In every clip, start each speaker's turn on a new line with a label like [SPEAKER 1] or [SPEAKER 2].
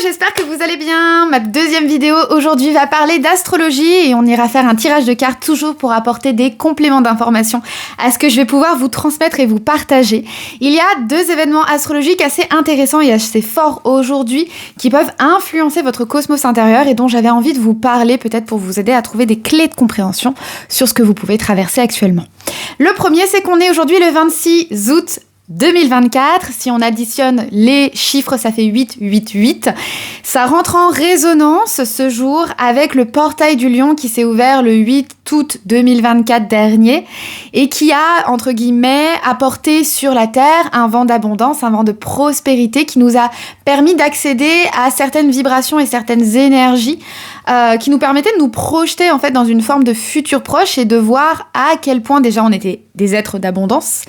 [SPEAKER 1] j'espère que vous allez bien. Ma deuxième vidéo aujourd'hui va parler d'astrologie et on ira faire un tirage de cartes toujours pour apporter des compléments d'informations à ce que je vais pouvoir vous transmettre et vous partager. Il y a deux événements astrologiques assez intéressants et assez forts aujourd'hui qui peuvent influencer votre cosmos intérieur et dont j'avais envie de vous parler peut-être pour vous aider à trouver des clés de compréhension sur ce que vous pouvez traverser actuellement. Le premier, c'est qu'on est aujourd'hui le 26 août 2024, si on additionne les chiffres, ça fait 888. Ça rentre en résonance ce jour avec le portail du Lion qui s'est ouvert le 8 août 2024 dernier et qui a, entre guillemets, apporté sur la Terre un vent d'abondance, un vent de prospérité qui nous a permis d'accéder à certaines vibrations et certaines énergies qui nous permettaient de nous projeter en fait dans une forme de futur proche et de voir à quel point déjà on était des êtres d'abondance,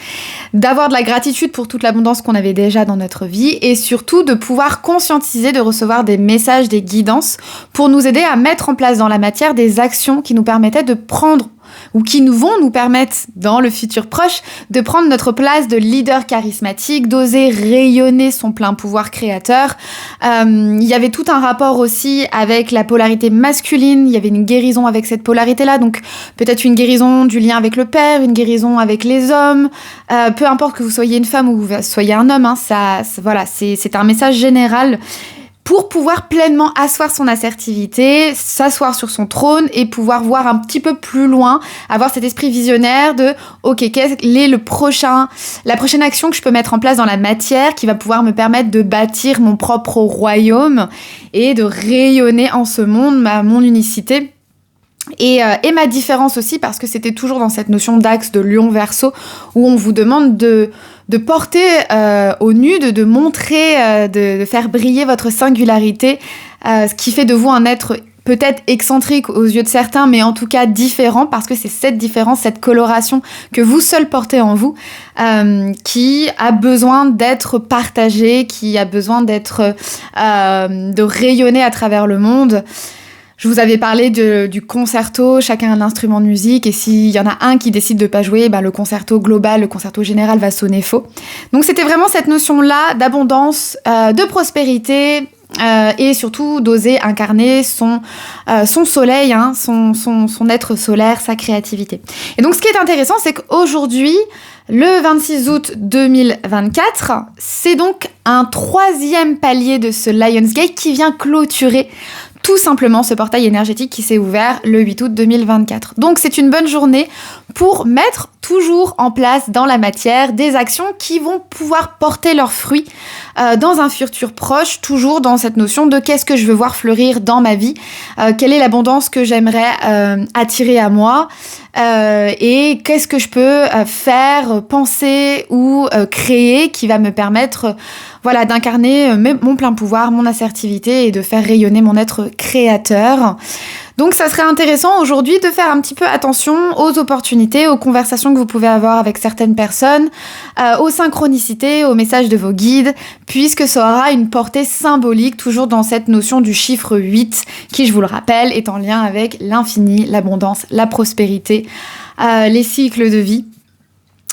[SPEAKER 1] d'avoir de la gratitude pour toute l'abondance qu'on avait déjà dans notre vie et surtout de pouvoir conscientiser, de recevoir des messages, des guidances pour nous aider à mettre en place dans la matière des actions qui nous permettaient de prendre ou qui vont nous permettre, dans le futur proche, de prendre notre place de leader charismatique, d'oser rayonner son plein pouvoir créateur. Il y avait tout un rapport aussi avec la polarité masculine, il y avait une guérison avec cette polarité-là, donc peut-être une guérison du lien avec le père, une guérison avec les hommes, peu importe que vous soyez une femme ou que vous soyez un homme, hein, voilà, c'est un message général pour pouvoir pleinement asseoir son assertivité, s'asseoir sur son trône et pouvoir voir un petit peu plus loin, avoir cet esprit visionnaire de « Ok, quelle est la prochaine action que je peux mettre en place dans la matière qui va pouvoir me permettre de bâtir mon propre royaume et de rayonner en ce monde, mon unicité ?» Et ma différence aussi, parce que c'était toujours dans cette notion d'axe de Lion-Verseau, où on vous demande de porter au nu, de montrer, de faire briller votre singularité, ce qui fait de vous un être peut-être excentrique aux yeux de certains, mais en tout cas différent, parce que c'est cette différence, cette coloration que vous seul portez en vous, qui a besoin d'être partagée, qui a besoin de rayonner à travers le monde. Je vous avais parlé du concerto, chacun a un instrument de musique, et s'il y en a un qui décide de pas jouer, le concerto global, le concerto général va sonner faux. Donc c'était vraiment cette notion-là d'abondance, de prospérité, et surtout d'oser incarner son soleil, hein, son être solaire, sa créativité. Et donc ce qui est intéressant, c'est qu'aujourd'hui, le 26 août 2024, c'est donc un troisième palier de ce Lionsgate qui vient clôturer tout simplement ce portail énergétique qui s'est ouvert le 8 août 2024. Donc c'est une bonne journée pour mettre toujours en place dans la matière des actions qui vont pouvoir porter leurs fruits dans un futur proche, toujours dans cette notion de qu'est-ce que je veux voir fleurir dans ma vie, quelle est l'abondance que j'aimerais attirer à moi, et qu'est-ce que je peux faire, penser ou créer qui va me permettre d'incarner mon plein pouvoir, mon assertivité et de faire rayonner mon être créateur. Donc ça serait intéressant aujourd'hui de faire un petit peu attention aux opportunités, aux conversations que vous pouvez avoir avec certaines personnes, aux synchronicités, aux messages de vos guides, puisque ça aura une portée symbolique, toujours dans cette notion du chiffre 8, qui, je vous le rappelle, est en lien avec l'infini, l'abondance, la prospérité, les cycles de vie.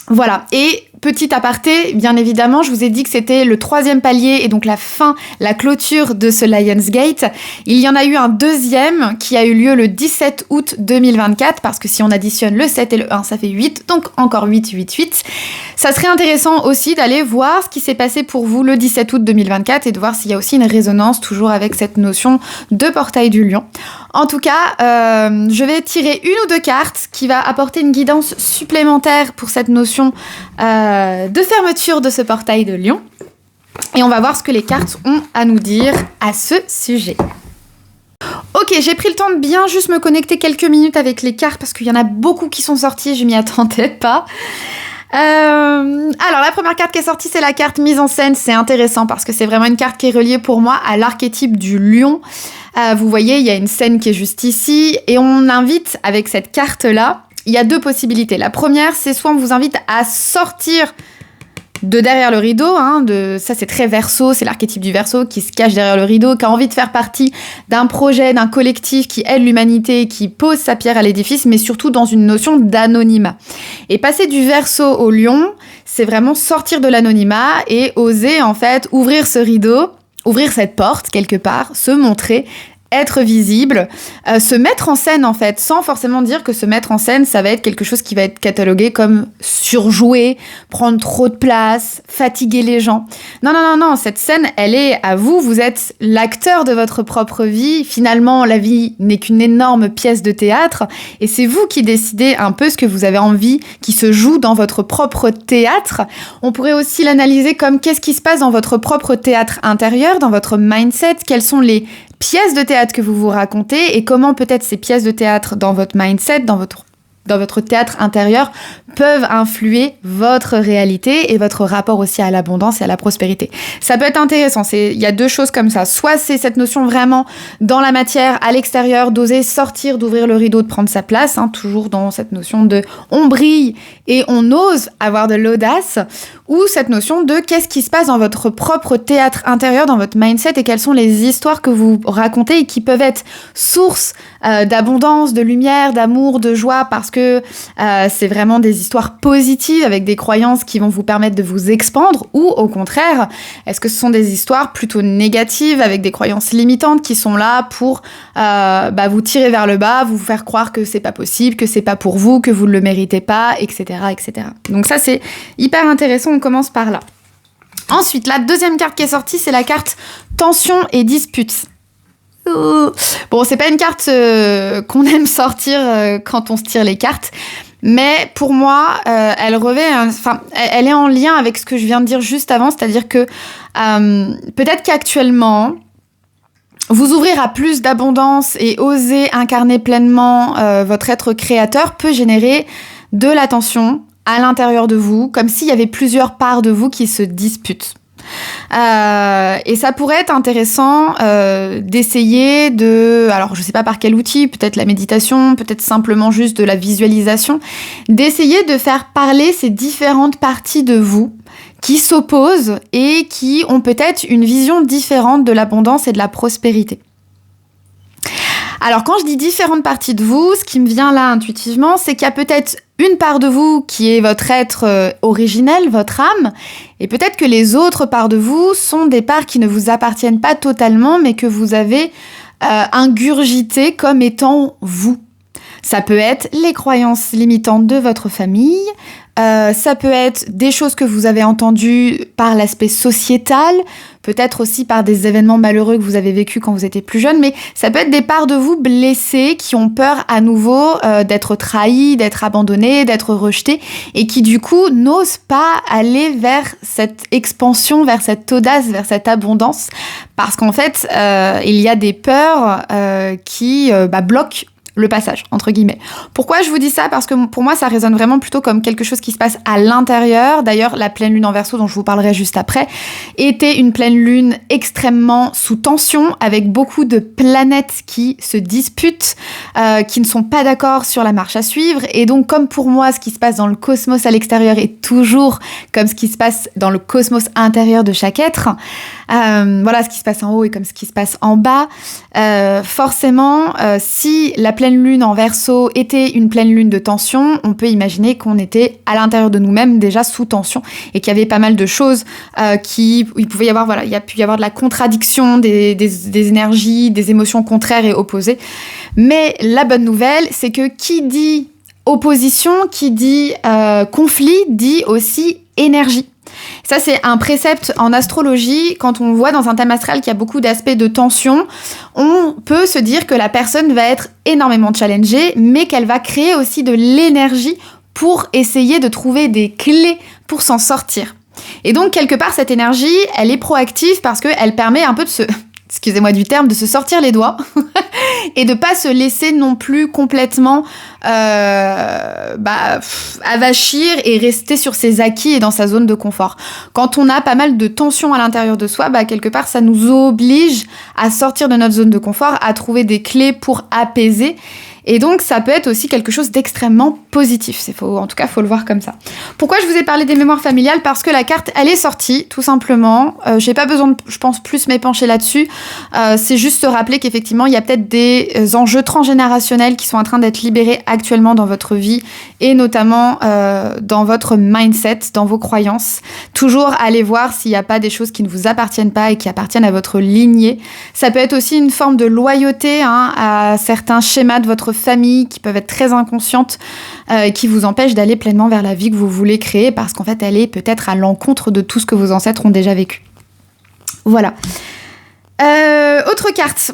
[SPEAKER 1] Voilà, et petit aparté, bien évidemment, je vous ai dit que c'était le troisième palier et donc la clôture de ce Lionsgate. Il y en a eu un deuxième qui a eu lieu le 17 août 2024, parce que si on additionne le 7 et le 1, ça fait 8, donc encore 888. Ça serait intéressant aussi d'aller voir ce qui s'est passé pour vous le 17 août 2024 et de voir s'il y a aussi une résonance toujours avec cette notion de portail du Lion. En tout cas, je vais tirer une ou deux cartes qui va apporter une guidance supplémentaire pour cette notion de fermeture de ce portail de Lion. Et on va voir ce que les cartes ont à nous dire à ce sujet. Ok, j'ai pris le temps de bien juste me connecter quelques minutes avec les cartes parce qu'il y en a beaucoup qui sont sorties, je m'y attendais pas. Alors la première carte qui est sortie, c'est la carte mise en scène. C'est intéressant parce que c'est vraiment une carte qui est reliée pour moi à l'archétype du lion. Vous voyez, il y a une scène qui est juste ici et on invite avec cette carte-là, il y a deux possibilités. La première, c'est soit on vous invite à sortir de derrière le rideau, ça c'est très Verseau, c'est l'archétype du Verseau qui se cache derrière le rideau, qui a envie de faire partie d'un projet, d'un collectif qui aide l'humanité, qui pose sa pierre à l'édifice, mais surtout dans une notion d'anonymat. Et passer du Verseau au Lion, c'est vraiment sortir de l'anonymat et oser en fait ouvrir ce rideau ouvrir cette porte quelque part, se montrer, être visible, se mettre en scène en fait, sans forcément dire que se mettre en scène, ça va être quelque chose qui va être catalogué comme surjouer, prendre trop de place, fatiguer les gens. Non, cette scène, elle est à vous, vous êtes l'acteur de votre propre vie. Finalement, la vie n'est qu'une énorme pièce de théâtre et c'est vous qui décidez un peu ce que vous avez envie qui se joue dans votre propre théâtre. On pourrait aussi l'analyser comme qu'est-ce qui se passe dans votre propre théâtre intérieur, dans votre mindset, quels sont les pièces de théâtre que vous vous racontez et comment peut-être ces pièces de théâtre dans votre mindset, dans votre théâtre intérieur peuvent influer votre réalité et votre rapport aussi à l'abondance et à la prospérité. Ça peut être intéressant, il y a deux choses comme ça. Soit c'est cette notion vraiment dans la matière, à l'extérieur, d'oser sortir, d'ouvrir le rideau, de prendre sa place, toujours dans cette notion de on brille et on ose avoir de l'audace, ou cette notion de qu'est-ce qui se passe dans votre propre théâtre intérieur, dans votre mindset et quelles sont les histoires que vous racontez et qui peuvent être source d'abondance, de lumière, d'amour, de joie parce que c'est vraiment des histoires positives avec des croyances qui vont vous permettre de vous expandre, ou au contraire, est-ce que ce sont des histoires plutôt négatives avec des croyances limitantes qui sont là pour vous tirer vers le bas, vous faire croire que c'est pas possible, que c'est pas pour vous, que vous ne le méritez pas, etc., etc. Donc ça, c'est hyper intéressant, on commence par là. Ensuite, la deuxième carte qui est sortie, c'est la carte tension et dispute. Bon, c'est pas une carte qu'on aime sortir quand on se tire les cartes, mais pour moi, elle est en lien avec ce que je viens de dire juste avant, c'est-à-dire que peut-être qu'actuellement, vous ouvrir à plus d'abondance et oser incarner pleinement votre être créateur peut générer de la tension à l'intérieur de vous, comme s'il y avait plusieurs parts de vous qui se disputent. Et ça pourrait être intéressant d'essayer alors je sais pas par quel outil, peut-être la méditation, peut-être simplement juste de la visualisation, d'essayer de faire parler ces différentes parties de vous qui s'opposent et qui ont peut-être une vision différente de l'abondance et de la prospérité. Alors quand je dis différentes parties de vous, ce qui me vient là intuitivement, c'est qu'il y a peut-être une part de vous qui est votre être originel, votre âme, et peut-être que les autres parts de vous sont des parts qui ne vous appartiennent pas totalement, mais que vous avez ingurgitées comme étant vous. Ça peut être les croyances limitantes de votre famille, ça peut être des choses que vous avez entendues par l'aspect sociétal, peut-être aussi par des événements malheureux que vous avez vécus quand vous étiez plus jeune, mais ça peut être des parts de vous blessées qui ont peur à nouveau d'être trahies, d'être abandonnées, d'être rejetées, et qui du coup n'osent pas aller vers cette expansion, vers cette audace, vers cette abondance, parce qu'en fait, il y a des peurs qui bloquent le passage, entre guillemets. Pourquoi je vous dis ça ? Parce que pour moi, ça résonne vraiment plutôt comme quelque chose qui se passe à l'intérieur. D'ailleurs, la pleine lune en Verseau, dont je vous parlerai juste après, était une pleine lune extrêmement sous tension, avec beaucoup de planètes qui se disputent, qui ne sont pas d'accord sur la marche à suivre. Et donc, comme pour moi, ce qui se passe dans le cosmos à l'extérieur est toujours comme ce qui se passe dans le cosmos intérieur de chaque être, ce qui se passe en haut est comme ce qui se passe en bas. Forcément, si la pleine lune en Verseau était une pleine lune de tension, on peut imaginer qu'on était à l'intérieur de nous-mêmes déjà sous tension et qu'il y avait pas mal de choses il y a pu y avoir de la contradiction, des énergies, des émotions contraires et opposées. Mais la bonne nouvelle, c'est que qui dit opposition, qui dit conflit, dit aussi énergie. Ça, c'est un précepte en astrologie. Quand on voit dans un thème astral qu'il y a beaucoup d'aspects de tension, on peut se dire que la personne va être énormément challengée, mais qu'elle va créer aussi de l'énergie pour essayer de trouver des clés pour s'en sortir. Et donc, quelque part, cette énergie, elle est proactive parce qu'elle permet un peu excusez-moi du terme, de se sortir les doigts et de pas se laisser non plus complètement avachir et rester sur ses acquis et dans sa zone de confort. Quand on a pas mal de tension à l'intérieur de soi, quelque part ça nous oblige à sortir de notre zone de confort, à trouver des clés pour apaiser. Et donc, ça peut être aussi quelque chose d'extrêmement positif. En tout cas, faut le voir comme ça. Pourquoi je vous ai parlé des mémoires familiales ? Parce que la carte, elle est sortie, tout simplement. J'ai pas besoin de, je pense, plus m'épancher là-dessus. C'est juste se rappeler qu'effectivement, il y a peut-être des enjeux transgénérationnels qui sont en train d'être libérés actuellement dans votre vie et notamment dans votre mindset, dans vos croyances. Toujours aller voir s'il n'y a pas des choses qui ne vous appartiennent pas et qui appartiennent à votre lignée. Ça peut être aussi une forme de loyauté à certains schémas de votre famille qui peuvent être très inconscientes, qui vous empêchent d'aller pleinement vers la vie que vous voulez créer parce qu'en fait, elle est peut-être à l'encontre de tout ce que vos ancêtres ont déjà vécu. Voilà. Autre carte,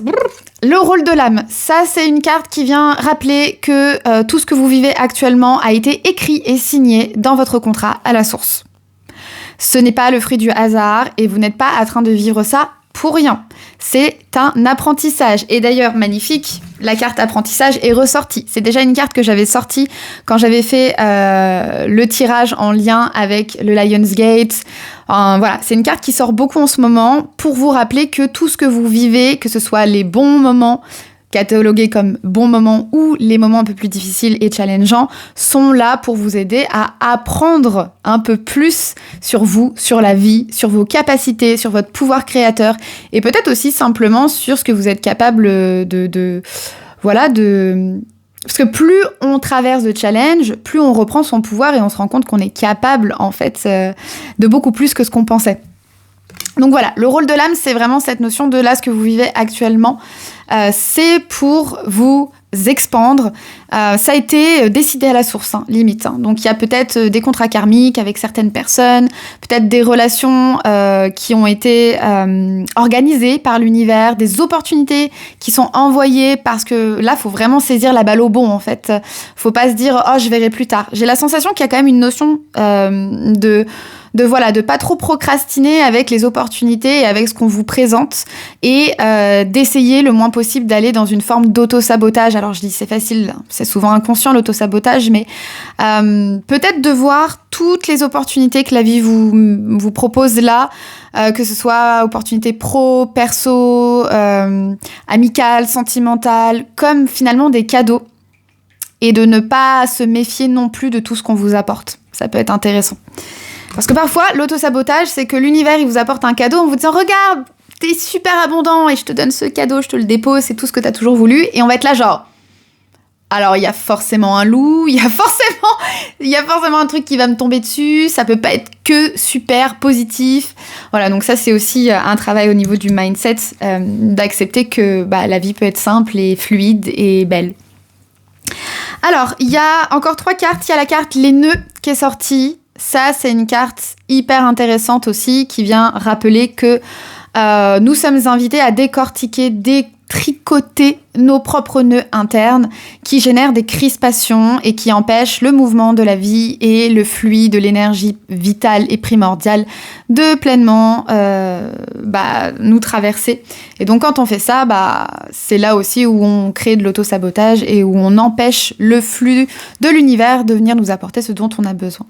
[SPEAKER 1] le rôle de l'âme. Ça, c'est une carte qui vient rappeler que tout ce que vous vivez actuellement a été écrit et signé dans votre contrat à la source. Ce n'est pas le fruit du hasard et vous n'êtes pas en train de vivre ça pour rien. C'est un apprentissage. Et d'ailleurs, magnifique, la carte apprentissage est ressortie. C'est déjà une carte que j'avais sortie quand j'avais fait le tirage en lien avec le Lionsgate. Voilà, c'est une carte qui sort beaucoup en ce moment pour vous rappeler que tout ce que vous vivez, que ce soit les bons moments, catalogués comme bons moments ou les moments un peu plus difficiles et challengeants, sont là pour vous aider à apprendre un peu plus sur vous, sur la vie, sur vos capacités, sur votre pouvoir créateur et peut-être aussi simplement sur ce que vous êtes capable parce que plus on traverse de challenge, plus on reprend son pouvoir et on se rend compte qu'on est capable en fait de beaucoup plus que ce qu'on pensait. Donc voilà, le rôle de l'âme, c'est vraiment cette notion de là, ce que vous vivez actuellement. C'est pour vous expandre. Ça a été décidé à la source, limite. Donc il y a peut-être des contrats karmiques avec certaines personnes, peut-être des relations qui ont été organisées par l'univers, des opportunités qui sont envoyées parce que là, il faut vraiment saisir la balle au bond, en fait. Faut pas se dire « Oh, je verrai plus tard ». J'ai la sensation qu'il y a quand même une notion de pas trop procrastiner avec les opportunités et avec ce qu'on vous présente et d'essayer le moins possible d'aller dans une forme d'auto-sabotage. Alors je dis c'est facile, c'est souvent inconscient l'auto-sabotage, mais peut-être de voir toutes les opportunités que la vie vous propose là, que ce soit opportunités pro, perso, amicales, sentimentales, comme finalement des cadeaux et de ne pas se méfier non plus de tout ce qu'on vous apporte. Ça peut être intéressant. Parce que parfois, l'auto-sabotage, c'est que l'univers, il vous apporte un cadeau en vous disant « Regarde, t'es super abondant et je te donne ce cadeau, je te le dépose, c'est tout ce que t'as toujours voulu. » Et on va être là genre « Alors, il y a forcément un loup, il y a forcément un truc qui va me tomber dessus, ça peut pas être que super positif. » Voilà, donc ça, c'est aussi un travail au niveau du mindset, d'accepter que la vie peut être simple et fluide et belle. Alors, il y a encore 3 cartes. Il y a la carte « Les nœuds » qui est sortie. Ça, c'est une carte hyper intéressante aussi qui vient rappeler que nous sommes invités à décortiquer, détricoter nos propres nœuds internes qui génèrent des crispations et qui empêchent le mouvement de la vie et le fluide de l'énergie vitale et primordiale de pleinement nous traverser. Et donc quand on fait ça, c'est là aussi où on crée de l'auto-sabotage et où on empêche le flux de l'univers de venir nous apporter ce dont on a besoin.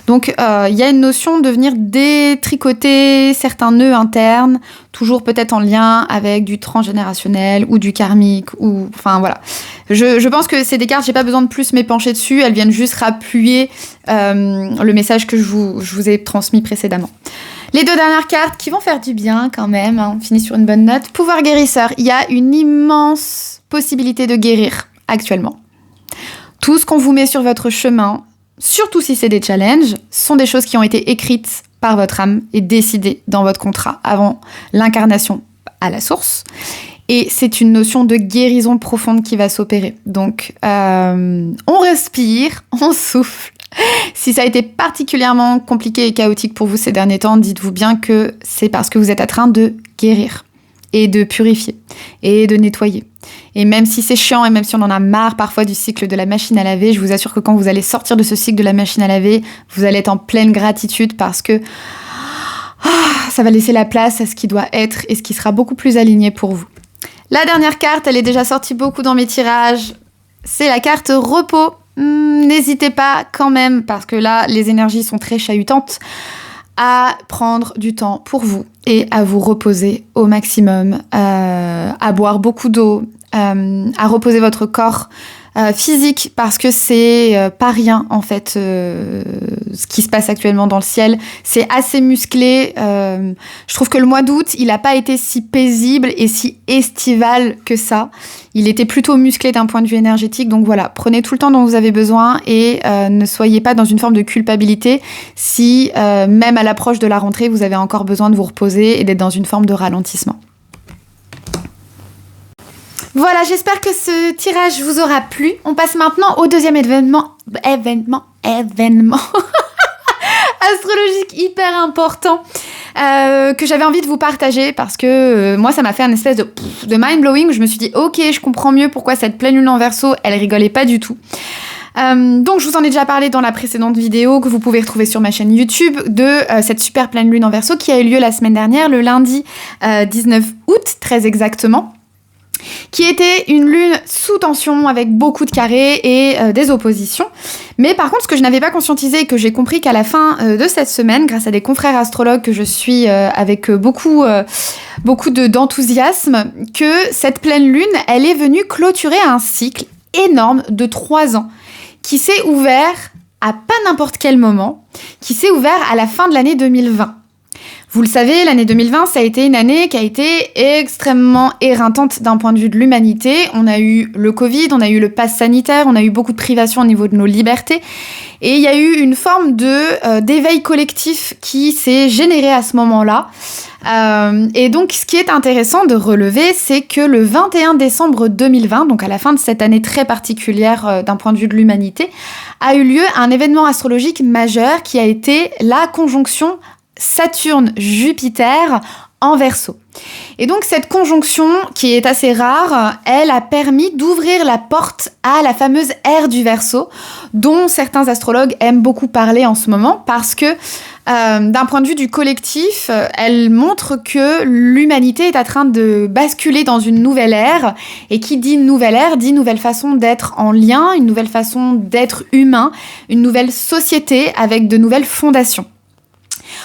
[SPEAKER 1] Donc il y a une notion de venir détricoter certains nœuds internes, toujours peut-être en lien avec du transgénérationnel ou du karmique, ou enfin voilà. Je pense que c'est des cartes, j'ai pas besoin de plus m'épancher dessus, elles viennent juste rappuyer le message que je vous ai transmis précédemment. Les 2 dernières cartes qui vont faire du bien quand même, on finit sur une bonne note. Pouvoir guérisseur, il y a une immense possibilité de guérir actuellement. Tout ce qu'on vous met sur votre chemin, surtout si c'est des challenges, sont des choses qui ont été écrites par votre âme et décidées dans votre contrat avant l'incarnation à la source. Et c'est une notion de guérison profonde qui va s'opérer. Donc, on respire, on souffle. Si ça a été particulièrement compliqué et chaotique pour vous ces derniers temps, dites-vous bien que c'est parce que vous êtes en train de guérir et de purifier et de nettoyer. Et même si c'est chiant et même si on en a marre parfois du cycle de la machine à laver, je vous assure que quand vous allez sortir de ce cycle de la machine à laver, vous allez être en pleine gratitude parce que ça va laisser la place à ce qui doit être et ce qui sera beaucoup plus aligné pour vous. La dernière carte, elle est déjà sortie beaucoup dans mes tirages. C'est la carte repos. N'hésitez pas quand même, parce que là, les énergies sont très chahutantes, à prendre du temps pour vous et à vous reposer au maximum, à boire beaucoup d'eau, à reposer votre corps physique, parce que c'est pas rien en fait ce qui se passe actuellement dans le ciel. C'est assez musclé. Je trouve que le mois d'août, il n'a pas été si paisible et si estival que ça. Il était plutôt musclé d'un point de vue énergétique. Donc voilà, prenez tout le temps dont vous avez besoin et ne soyez pas dans une forme de culpabilité si même à l'approche de la rentrée, vous avez encore besoin de vous reposer et d'être dans une forme de ralentissement. Voilà, j'espère que ce tirage vous aura plu. On passe maintenant au deuxième événement astrologique hyper important que j'avais envie de vous partager parce que moi, ça m'a fait un espèce de mind-blowing. Je me suis dit, ok, je comprends mieux pourquoi cette pleine lune en Verseau, elle rigolait pas du tout. Donc, je vous en ai déjà parlé dans la précédente vidéo que vous pouvez retrouver sur ma chaîne YouTube de cette super pleine lune en Verseau qui a eu lieu la semaine dernière, le lundi 19 août, très exactement, qui était une lune sous tension avec beaucoup de carrés et des oppositions. Mais par contre, ce que je n'avais pas conscientisé et que j'ai compris qu'à la fin de cette semaine, grâce à des confrères astrologues que je suis avec beaucoup d'enthousiasme, que cette pleine lune, elle est venue clôturer un cycle énorme de 3 ans qui s'est ouvert à pas n'importe quel moment, qui s'est ouvert à la fin de l'année 2020. Vous le savez, l'année 2020, ça a été une année qui a été extrêmement éreintante d'un point de vue de l'humanité. On a eu le Covid, on a eu le pass sanitaire, on a eu beaucoup de privations au niveau de nos libertés. Et il y a eu une forme d'éveil collectif qui s'est généré à ce moment-là. Et donc, ce qui est intéressant de relever, c'est que le 21 décembre 2020, donc à la fin de cette année très particulière d'un point de vue de l'humanité, a eu lieu un événement astrologique majeur qui a été la conjonction Saturne-Jupiter en Verseau. Et donc cette conjonction, qui est assez rare, elle a permis d'ouvrir la porte à la fameuse ère du Verseau, dont certains astrologues aiment beaucoup parler en ce moment, parce que d'un point de vue du collectif, elle montre que l'humanité est en train de basculer dans une nouvelle ère, et qui dit nouvelle ère, dit nouvelle façon d'être en lien, une nouvelle façon d'être humain, une nouvelle société avec de nouvelles fondations.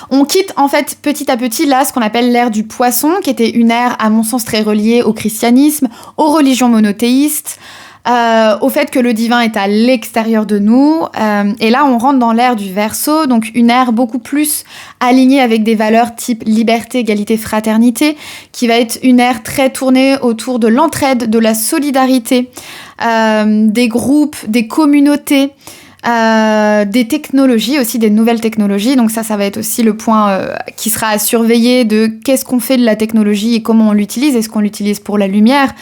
[SPEAKER 1] On quitte en fait petit à petit là ce qu'on appelle l'ère du poisson, qui était une ère à mon sens très reliée au christianisme, aux religions monothéistes, au fait que le divin est à l'extérieur de nous. Et là on rentre dans l'ère du Verseau, donc une ère beaucoup plus alignée avec des valeurs type liberté, égalité, fraternité, qui va être une ère très tournée autour de l'entraide, de la solidarité, des groupes, des communautés, des technologies aussi, des nouvelles technologies. Donc ça va être aussi le point qui sera à surveiller de qu'est-ce qu'on fait de la technologie et comment on l'utilise. Est-ce qu'on l'utilise pour la lumière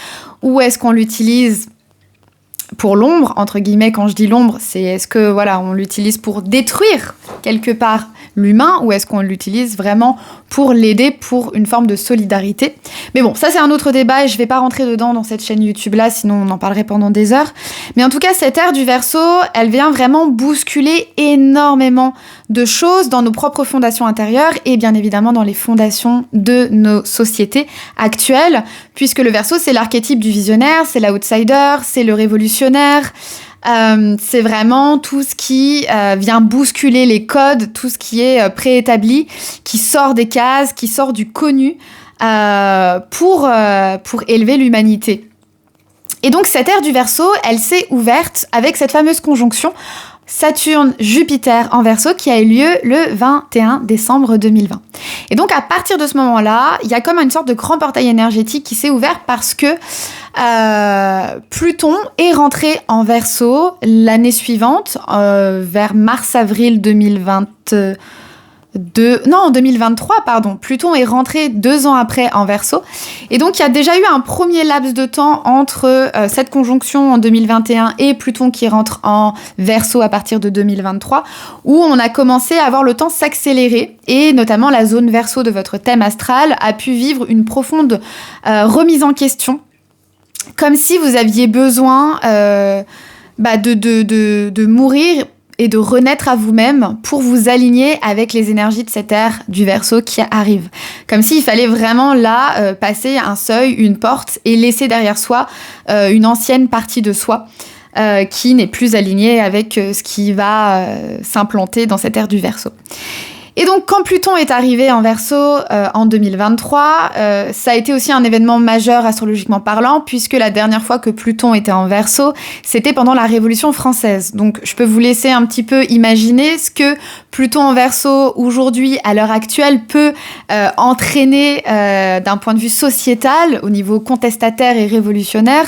[SPEAKER 1] ou est-ce qu'on l'utilise pour l'ombre, entre guillemets. Quand je dis l'ombre, c'est est-ce que voilà, on l'utilise pour détruire quelque part l'humain ou est-ce qu'on l'utilise vraiment pour l'aider, pour une forme de solidarité. Mais bon, ça c'est un autre débat et je vais pas rentrer dedans dans cette chaîne YouTube là, sinon on en parlerait pendant des heures. Mais en tout cas, cette ère du Verseau, elle vient vraiment bousculer énormément de choses dans nos propres fondations intérieures et bien évidemment dans les fondations de nos sociétés actuelles, puisque le Verseau c'est l'archétype du visionnaire, c'est l'outsider, c'est le révolutionnaire. C'est vraiment tout ce qui vient bousculer les codes, tout ce qui est préétabli, qui sort des cases, qui sort du connu pour élever l'humanité. Et donc cette ère du Verseau, elle s'est ouverte avec cette fameuse conjonction Saturne-Jupiter en Verseau qui a eu lieu le 21 décembre 2020. Et donc à partir de ce moment-là, il y a comme une sorte de grand portail énergétique qui s'est ouvert parce que Pluton est rentré en Verseau l'année suivante, vers mars-avril 2023, pardon. Pluton est rentré 2 ans après en Verseau. Et donc, il y a déjà eu un premier laps de temps entre cette conjonction en 2021 et Pluton qui rentre en Verseau à partir de 2023, où on a commencé à voir le temps s'accélérer. Et notamment, la zone Verseau de votre thème astral a pu vivre une profonde remise en question, comme si vous aviez besoin de mourir et de renaître à vous-même pour vous aligner avec les énergies de cette ère du Verseau qui arrive. Comme s'il fallait vraiment là passer un seuil, une porte et laisser derrière soi une ancienne partie de soi qui n'est plus alignée avec ce qui va s'implanter dans cette ère du Verseau. Et donc, quand Pluton est arrivé en Verseau en 2023, ça a été aussi un événement majeur astrologiquement parlant, puisque la dernière fois que Pluton était en Verseau, c'était pendant la Révolution française. Donc, je peux vous laisser un petit peu imaginer ce que Pluton en Verseau, aujourd'hui, à l'heure actuelle, peut entraîner d'un point de vue sociétal, au niveau contestataire et révolutionnaire.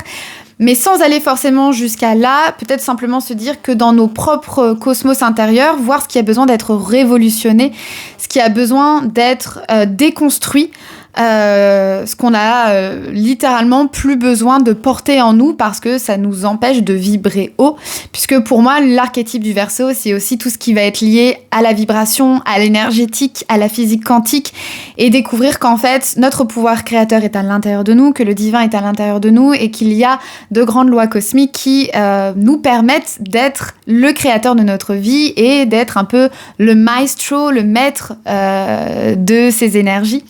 [SPEAKER 1] Mais sans aller forcément jusqu'à là, peut-être simplement se dire que dans nos propres cosmos intérieurs, voir ce qui a besoin d'être révolutionné, ce qui a besoin d'être déconstruit, ce qu'on a littéralement plus besoin de porter en nous parce que ça nous empêche de vibrer haut. Puisque pour moi, l'archétype du Verseau, c'est aussi tout ce qui va être lié à la vibration, à l'énergétique, à la physique quantique, et découvrir qu'en fait, notre pouvoir créateur est à l'intérieur de nous, que le divin est à l'intérieur de nous, et qu'il y a de grandes lois cosmiques qui nous permettent d'être le créateur de notre vie et d'être un peu le maestro, le maître de ces énergies.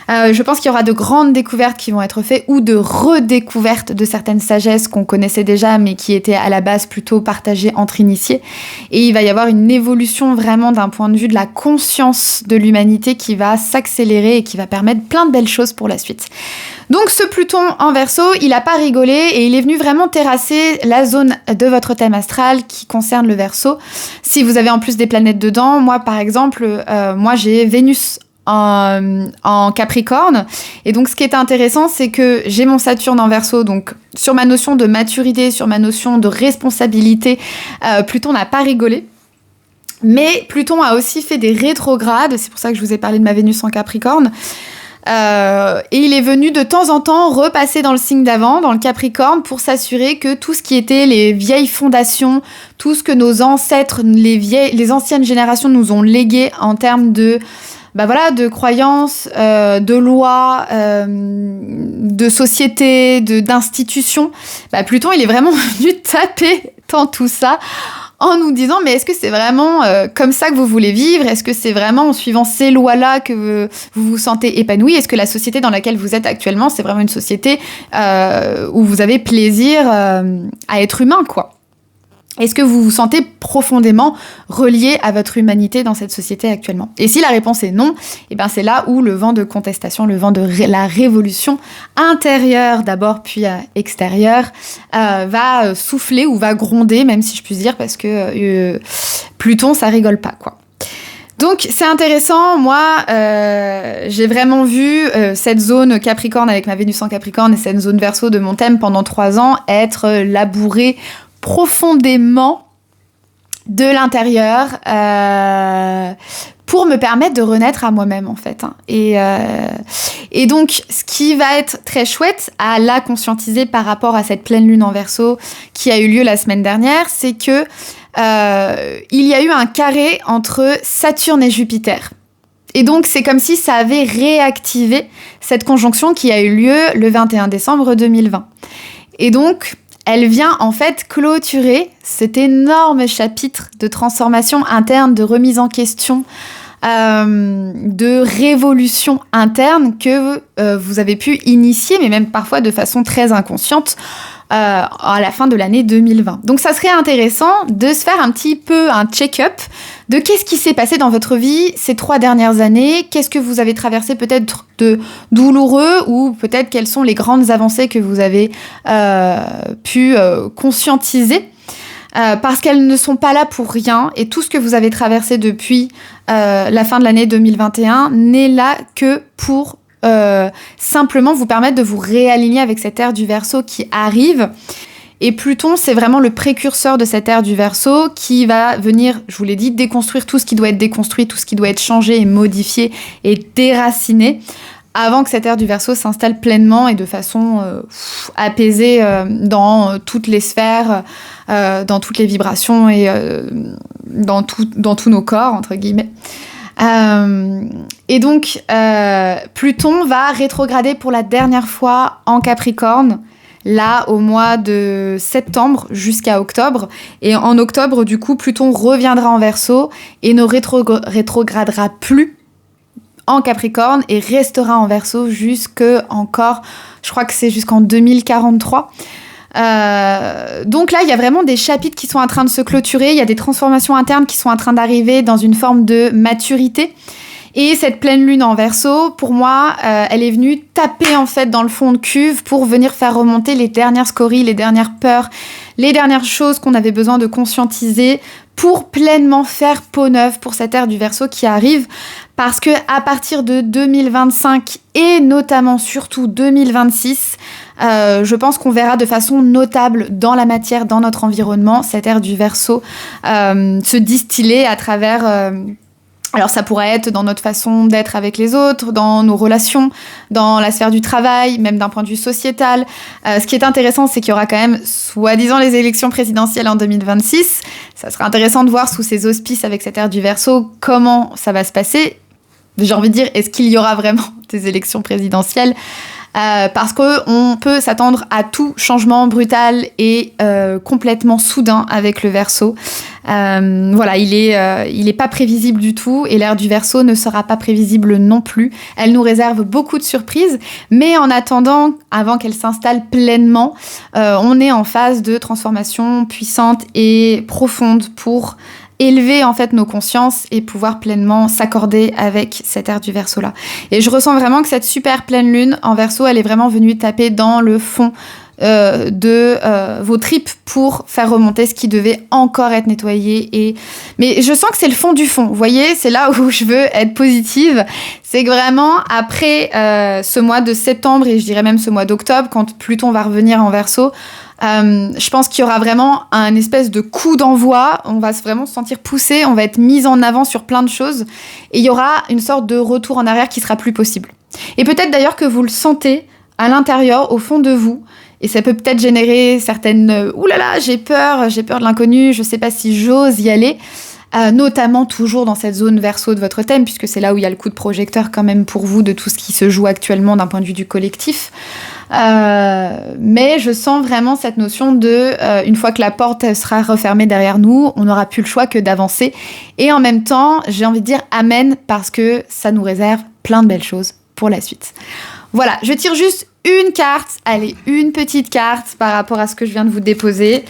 [SPEAKER 1] Je pense qu'il y aura de grandes découvertes qui vont être faites ou de redécouvertes de certaines sagesses qu'on connaissait déjà mais qui étaient à la base plutôt partagées entre initiés. Et il va y avoir une évolution vraiment d'un point de vue de la conscience de l'humanité qui va s'accélérer et qui va permettre plein de belles choses pour la suite. Donc ce Pluton en Verseau, il n'a pas rigolé et il est venu vraiment terrasser la zone de votre thème astral qui concerne le Verseau. Si vous avez en plus des planètes dedans, moi par exemple, moi j'ai Vénus en Capricorne. Et donc, ce qui est intéressant, c'est que j'ai mon Saturne en Verseau. Donc, sur ma notion de maturité, sur ma notion de responsabilité, Pluton n'a pas rigolé. Mais Pluton a aussi fait des rétrogrades. C'est pour ça que je vous ai parlé de ma Vénus en Capricorne. Et il est venu de temps en temps repasser dans le signe d'avant, dans le Capricorne, pour s'assurer que tout ce qui était les vieilles fondations, tout ce que nos ancêtres, les anciennes générations nous ont légué en termes de de croyances, de lois, de société, d'institutions. Pluton, il est vraiment venu taper dans tout ça en nous disant mais est-ce que c'est vraiment comme ça que vous voulez vivre ? Est-ce que c'est vraiment en suivant ces lois-là que vous vous sentez épanoui ? Est-ce que la société dans laquelle vous êtes actuellement, c'est vraiment une société où vous avez plaisir à être humain, quoi ? Est-ce que vous vous sentez profondément relié à votre humanité dans cette société actuellement ? Et si la réponse est non, c'est là où le vent de contestation, le vent de la révolution intérieure d'abord puis extérieure va souffler ou va gronder, même si je puis dire, parce que Pluton, ça rigole pas, quoi. Donc c'est intéressant, moi j'ai vraiment vu cette zone Capricorne avec ma Vénus en Capricorne et cette zone Verseau de mon thème pendant 3 ans être labourée profondément de l'intérieur pour me permettre de renaître à moi-même en fait. Et donc ce qui va être très chouette à la conscientiser par rapport à cette pleine lune en Verseau qui a eu lieu la semaine dernière, c'est que il y a eu un carré entre Saturne et Jupiter. Et donc c'est comme si ça avait réactivé cette conjonction qui a eu lieu le 21 décembre 2020. Et donc elle vient en fait clôturer cet énorme chapitre de transformation interne, de remise en question, de révolution interne que vous avez pu initier, mais même parfois de façon très inconsciente, à la fin de l'année 2020. Donc ça serait intéressant de se faire un petit peu un check-up de qu'est-ce qui s'est passé dans votre vie ces 3 dernières années, qu'est-ce que vous avez traversé peut-être de douloureux ou peut-être quelles sont les grandes avancées que vous avez pu conscientiser parce qu'elles ne sont pas là pour rien et tout ce que vous avez traversé depuis la fin de l'année 2021 n'est là que pour simplement vous permettre de vous réaligner avec cette ère du Verseau qui arrive. Et Pluton, c'est vraiment le précurseur de cette ère du Verseau qui va venir, je vous l'ai dit, déconstruire tout ce qui doit être déconstruit, tout ce qui doit être changé et modifié et déraciné avant que cette ère du Verseau s'installe pleinement et de façon apaisée dans toutes les sphères, dans toutes les vibrations et dans tous nos corps, entre guillemets. Et donc, Pluton va rétrograder pour la dernière fois en Capricorne, là au mois de septembre jusqu'à octobre. Et en octobre, du coup, Pluton reviendra en Verseau et ne rétrogradera plus en Capricorne et restera en Verseau je crois que c'est jusqu'en 2043. Donc là, il y a vraiment des chapitres qui sont en train de se clôturer, il y a des transformations internes qui sont en train d'arriver dans une forme de maturité. Et cette pleine lune en Verseau, pour moi, elle est venue taper en fait dans le fond de cuve pour venir faire remonter les dernières scories, les dernières peurs, les dernières choses qu'on avait besoin de conscientiser pour pleinement faire peau neuve pour cette ère du Verseau qui arrive. Parce que à partir de 2025 et notamment surtout 2026, je pense qu'on verra de façon notable dans la matière, dans notre environnement, cette ère du Verseau se distiller à travers... Alors ça pourrait être dans notre façon d'être avec les autres, dans nos relations, dans la sphère du travail, même d'un point de vue sociétal. Ce qui est intéressant, c'est qu'il y aura quand même, soi-disant, les élections présidentielles en 2026. Ça sera intéressant de voir sous ces auspices avec cette ère du Verseau comment ça va se passer. J'ai envie de dire, est-ce qu'il y aura vraiment des élections présidentielles ? Parce qu'on peut s'attendre à tout changement brutal et complètement soudain avec le Verseau. Voilà, il est pas prévisible du tout et l'ère du Verseau ne sera pas prévisible non plus. Elle nous réserve beaucoup de surprises, mais en attendant, avant qu'elle s'installe pleinement, on est en phase de transformation puissante et profonde pour élever en fait nos consciences et pouvoir pleinement s'accorder avec cette ère du Verseau là. Et je ressens vraiment que cette super pleine lune en Verseau, elle est vraiment venue taper dans le fond de vos tripes pour faire remonter ce qui devait encore être nettoyé. Mais je sens que c'est le fond du fond. Vous voyez, c'est là où je veux être positive. C'est que vraiment, après ce mois de septembre et je dirais même ce mois d'octobre, quand Pluton va revenir en Verseau, je pense qu'il y aura vraiment un espèce de coup d'envoi. On va vraiment se sentir poussé, on va être mis en avant sur plein de choses. Et il y aura une sorte de retour en arrière qui sera plus possible. Et peut-être d'ailleurs que vous le sentez à l'intérieur, au fond de vous. Et ça peut peut-être générer certaines « Ouh là là, j'ai peur de l'inconnu, je sais pas si j'ose y aller ». Notamment toujours dans cette zone Verseau de votre thème, puisque c'est là où il y a le coup de projecteur quand même pour vous de tout ce qui se joue actuellement d'un point de vue du collectif. Mais je sens vraiment cette notion de une fois que la porte sera refermée derrière nous, on n'aura plus le choix que d'avancer. Et en même temps, j'ai envie de dire amen, parce que ça nous réserve plein de belles choses pour la suite. Voilà, je tire juste une carte, allez, une petite carte par rapport à ce que je viens de vous déposer.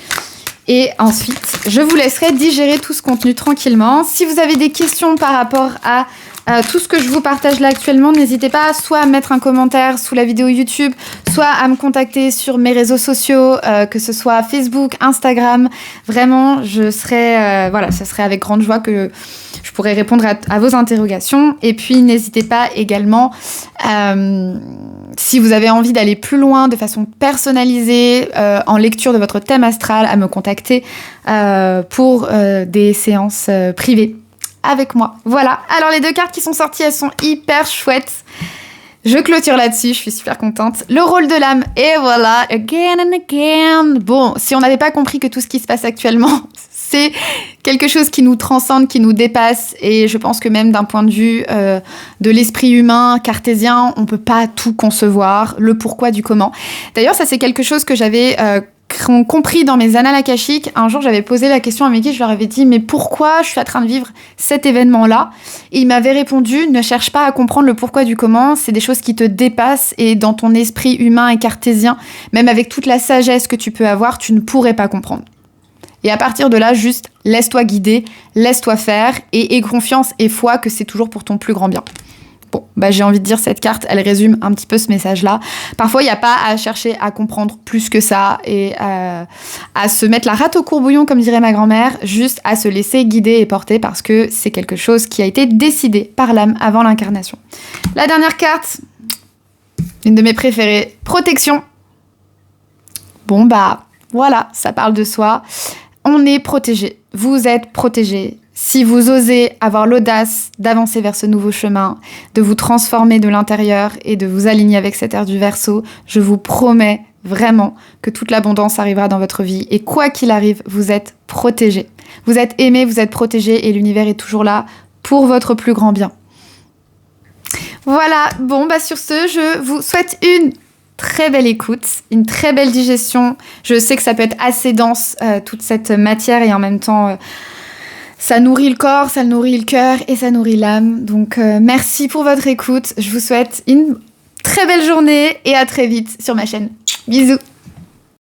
[SPEAKER 1] Et ensuite, je vous laisserai digérer tout ce contenu tranquillement. Si vous avez des questions par rapport à tout ce que je vous partage là actuellement, n'hésitez pas soit à mettre un commentaire sous la vidéo YouTube, soit à me contacter sur mes réseaux sociaux, que ce soit Facebook, Instagram. Vraiment, je serai, ça serait avec grande joie que je pourrais répondre à vos interrogations. Et puis, n'hésitez pas également, si vous avez envie d'aller plus loin de façon personnalisée, en lecture de votre thème astral, à me contacter pour des séances privées avec moi. Voilà. Alors, les deux cartes qui sont sorties, elles sont hyper chouettes. Je clôture là-dessus, je suis super contente. Le rôle de l'âme, et voilà, again and again. Bon, si on n'avait pas compris que tout ce qui se passe actuellement, c'est quelque chose qui nous transcende, qui nous dépasse, et je pense que même d'un point de vue de l'esprit humain cartésien, on peut pas tout concevoir, le pourquoi du comment. D'ailleurs, ça c'est quelque chose que j'avais compris dans mes annales akashiques. Un jour, j'avais posé la question à mes guides, je leur avais dit « Mais pourquoi je suis en train de vivre cet événement-là ?» Et ils m'avaient répondu « Ne cherche pas à comprendre le pourquoi du comment, c'est des choses qui te dépassent et dans ton esprit humain et cartésien, même avec toute la sagesse que tu peux avoir, tu ne pourrais pas comprendre. » Et à partir de là, juste laisse-toi guider, laisse-toi faire et aie confiance et foi que c'est toujours pour ton plus grand bien. Bon, j'ai envie de dire, cette carte, elle résume un petit peu ce message-là. Parfois, il n'y a pas à chercher à comprendre plus que ça et à se mettre la rate au courbouillon, comme dirait ma grand-mère, juste à se laisser guider et porter parce que c'est quelque chose qui a été décidé par l'âme avant l'incarnation. La dernière carte, une de mes préférées, protection. Bon, voilà, ça parle de soi. On est protégé. Vous êtes protégé. Si vous osez avoir l'audace d'avancer vers ce nouveau chemin, de vous transformer de l'intérieur et de vous aligner avec cette ère du Verseau, je vous promets vraiment que toute l'abondance arrivera dans votre vie. Et quoi qu'il arrive, vous êtes protégé. Vous êtes aimé, vous êtes protégé et l'univers est toujours là pour votre plus grand bien. Voilà, bon, sur ce, je vous souhaite une très belle écoute, une très belle digestion. Je sais que ça peut être assez dense, toute cette matière, et en même temps, ça nourrit le corps, ça nourrit le cœur et ça nourrit l'âme. Donc, merci pour votre écoute. Je vous souhaite une très belle journée et à très vite sur ma chaîne. Bisous.